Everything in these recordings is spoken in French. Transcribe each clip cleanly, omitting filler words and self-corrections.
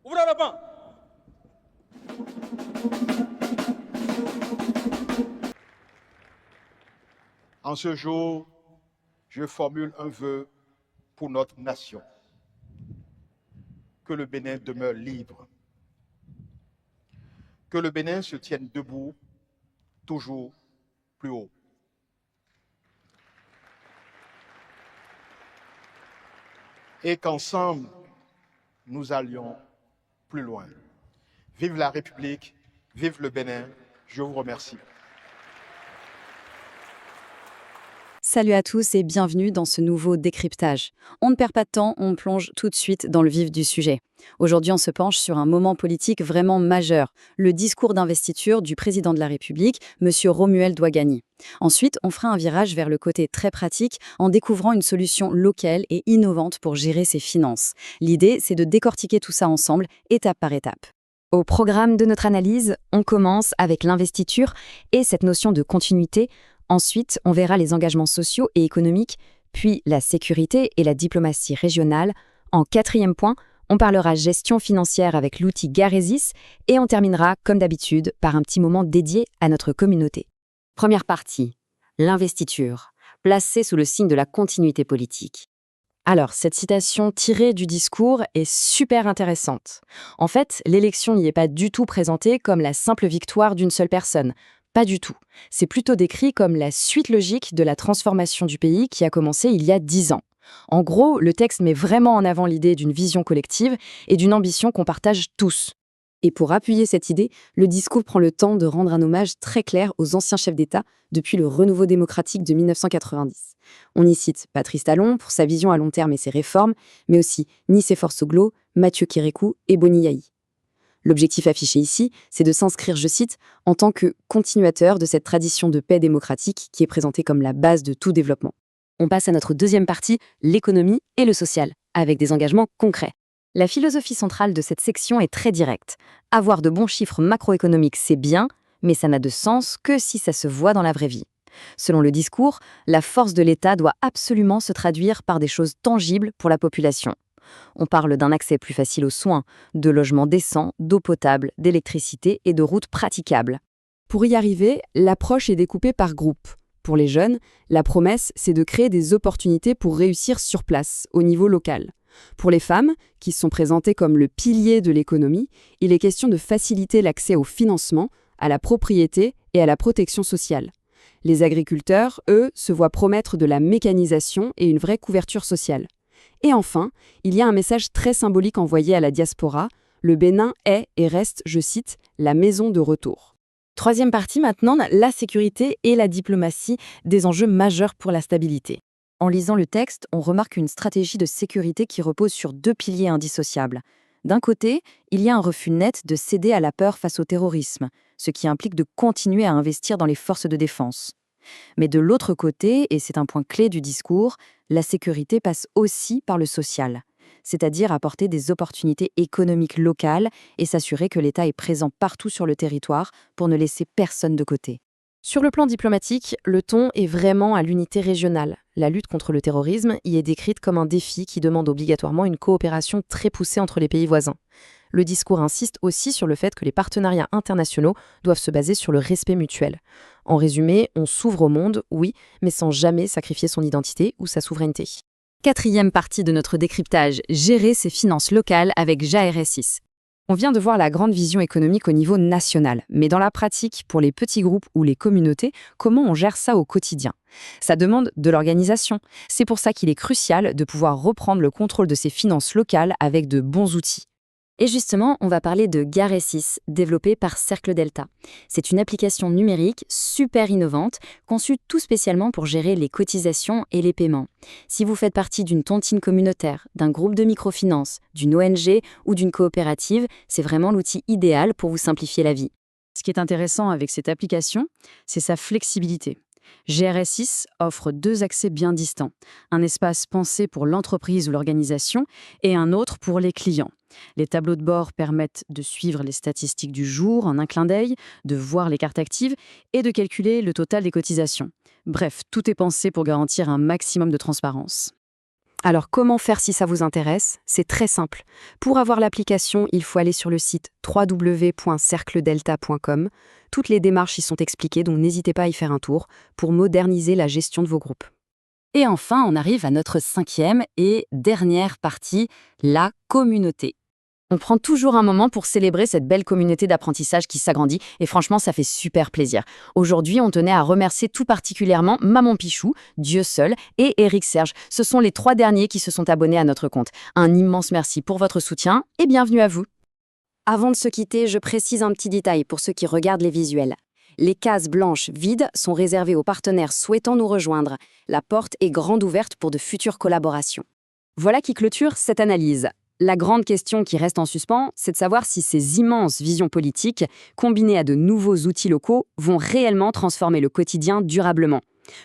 Ouvrez le banc. En ce jour, je formule un vœu pour notre nation. Que le Bénin demeure libre. Que le Bénin se tienne debout, toujours plus haut. Et qu'ensemble, nous allions plus loin. Vive la République, vive le Bénin. Je vous remercie. Salut à tous et bienvenue dans ce nouveau décryptage. On ne perd pas de temps, on plonge tout de suite dans le vif du sujet. Aujourd'hui, on se penche sur un moment politique vraiment majeur, le discours d'investiture du président de la République, M. Romuald Ouagani. Ensuite, on fera un virage vers le côté très pratique en découvrant une solution locale et innovante pour gérer ses finances. L'idée, c'est de décortiquer tout ça ensemble, étape par étape. Au programme de notre analyse, on commence avec l'investiture et cette notion de continuité. Ensuite, on verra les engagements sociaux et économiques, puis la sécurité et la diplomatie régionale. En quatrième point, on parlera gestion financière avec l'outil Garesis et on terminera, comme d'habitude, par un petit moment dédié à notre communauté. Première partie, l'investiture, placée sous le signe de la continuité politique. Alors, cette citation tirée du discours est super intéressante. En fait, l'élection n'y est pas du tout présentée comme la simple victoire d'une seule personne. Pas du tout. C'est plutôt décrit comme la suite logique de la transformation du pays qui a commencé il y a 10 ans. En gros, le texte met vraiment en avant l'idée d'une vision collective et d'une ambition qu'on partage tous. Et pour appuyer cette idée, le discours prend le temps de rendre un hommage très clair aux anciens chefs d'État depuis le renouveau démocratique de 1990. On y cite Patrice Talon pour sa vision à long terme et ses réformes, mais aussi Nicéphore Soglo, Mathieu Kérékou et Boni Yahi. L'objectif affiché ici, c'est de s'inscrire, je cite, en tant que continuateur de cette tradition de paix démocratique qui est présentée comme la base de tout développement. On passe à notre deuxième partie, l'économie et le social, avec des engagements concrets. La philosophie centrale de cette section est très directe. Avoir de bons chiffres macroéconomiques, c'est bien, mais ça n'a de sens que si ça se voit dans la vraie vie. Selon le discours, la force de l'État doit absolument se traduire par des choses tangibles pour la population. On parle d'un accès plus facile aux soins, de logements décents, d'eau potable, d'électricité et de routes praticables. Pour y arriver, l'approche est découpée par groupes. Pour les jeunes, la promesse, c'est de créer des opportunités pour réussir sur place, au niveau local. Pour les femmes, qui sont présentées comme le pilier de l'économie, il est question de faciliter l'accès au financement, à la propriété et à la protection sociale. Les agriculteurs, eux, se voient promettre de la mécanisation et une vraie couverture sociale. Et enfin, il y a un message très symbolique envoyé à la diaspora. Le Bénin est et reste, je cite, la maison de retour. Troisième partie maintenant, la sécurité et la diplomatie, des enjeux majeurs pour la stabilité. En lisant le texte, on remarque une stratégie de sécurité qui repose sur deux piliers indissociables. D'un côté, il y a un refus net de céder à la peur face au terrorisme, ce qui implique de continuer à investir dans les forces de défense. Mais de l'autre côté, et c'est un point clé du discours, la sécurité passe aussi par le social, c'est-à-dire apporter des opportunités économiques locales et s'assurer que l'État est présent partout sur le territoire pour ne laisser personne de côté. Sur le plan diplomatique, le ton est vraiment à l'unité régionale. La lutte contre le terrorisme y est décrite comme un défi qui demande obligatoirement une coopération très poussée entre les pays voisins. Le discours insiste aussi sur le fait que les partenariats internationaux doivent se baser sur le respect mutuel. En résumé, on s'ouvre au monde, oui, mais sans jamais sacrifier son identité ou sa souveraineté. Quatrième partie de notre décryptage, gérer ses finances locales avec JARESIS. On vient de voir la grande vision économique au niveau national, mais dans la pratique, pour les petits groupes ou les communautés, comment on gère ça au quotidien ? Ça demande de l'organisation. C'est pour ça qu'il est crucial de pouvoir reprendre le contrôle de ses finances locales avec de bons outils. Et justement, on va parler de Garesis, développée par Cercle Delta. C'est une application numérique super innovante, conçue tout spécialement pour gérer les cotisations et les paiements. Si vous faites partie d'une tontine communautaire, d'un groupe de microfinance, d'une ONG ou d'une coopérative, c'est vraiment l'outil idéal pour vous simplifier la vie. Ce qui est intéressant avec cette application, c'est sa flexibilité. GRS6 offre deux accès bien distincts, un espace pensé pour l'entreprise ou l'organisation et un autre pour les clients. Les tableaux de bord permettent de suivre les statistiques du jour en un clin d'œil, de voir les cartes actives et de calculer le total des cotisations. Bref, tout est pensé pour garantir un maximum de transparence. Alors comment faire si ça vous intéresse? C'est très simple. Pour avoir l'application, il faut aller sur le site www.cercledelta.com. Toutes les démarches y sont expliquées, donc n'hésitez pas à y faire un tour pour moderniser la gestion de vos groupes. Et enfin, on arrive à notre 5e et dernière partie, la communauté. On prend toujours un moment pour célébrer cette belle communauté d'apprentissage qui s'agrandit et franchement, ça fait super plaisir. Aujourd'hui, on tenait à remercier tout particulièrement Maman Pichou, Dieu seul et Éric Serge. Ce sont les 3 derniers qui se sont abonnés à notre compte. Un immense merci pour votre soutien et bienvenue à vous. Avant de se quitter, je précise un petit détail pour ceux qui regardent les visuels. Les cases blanches vides sont réservées aux partenaires souhaitant nous rejoindre. La porte est grande ouverte pour de futures collaborations. Voilà qui clôture cette analyse. La grande question qui reste en suspens, c'est de savoir si ces immenses visions politiques, combinées à de nouveaux outils locaux, vont réellement transformer le quotidien durablement.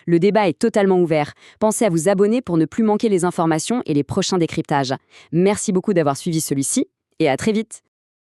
Le débat est totalement ouvert. Pensez à vous abonner pour ne plus manquer les informations et les prochains décryptages. Merci beaucoup d'avoir suivi celui-ci et à très vite.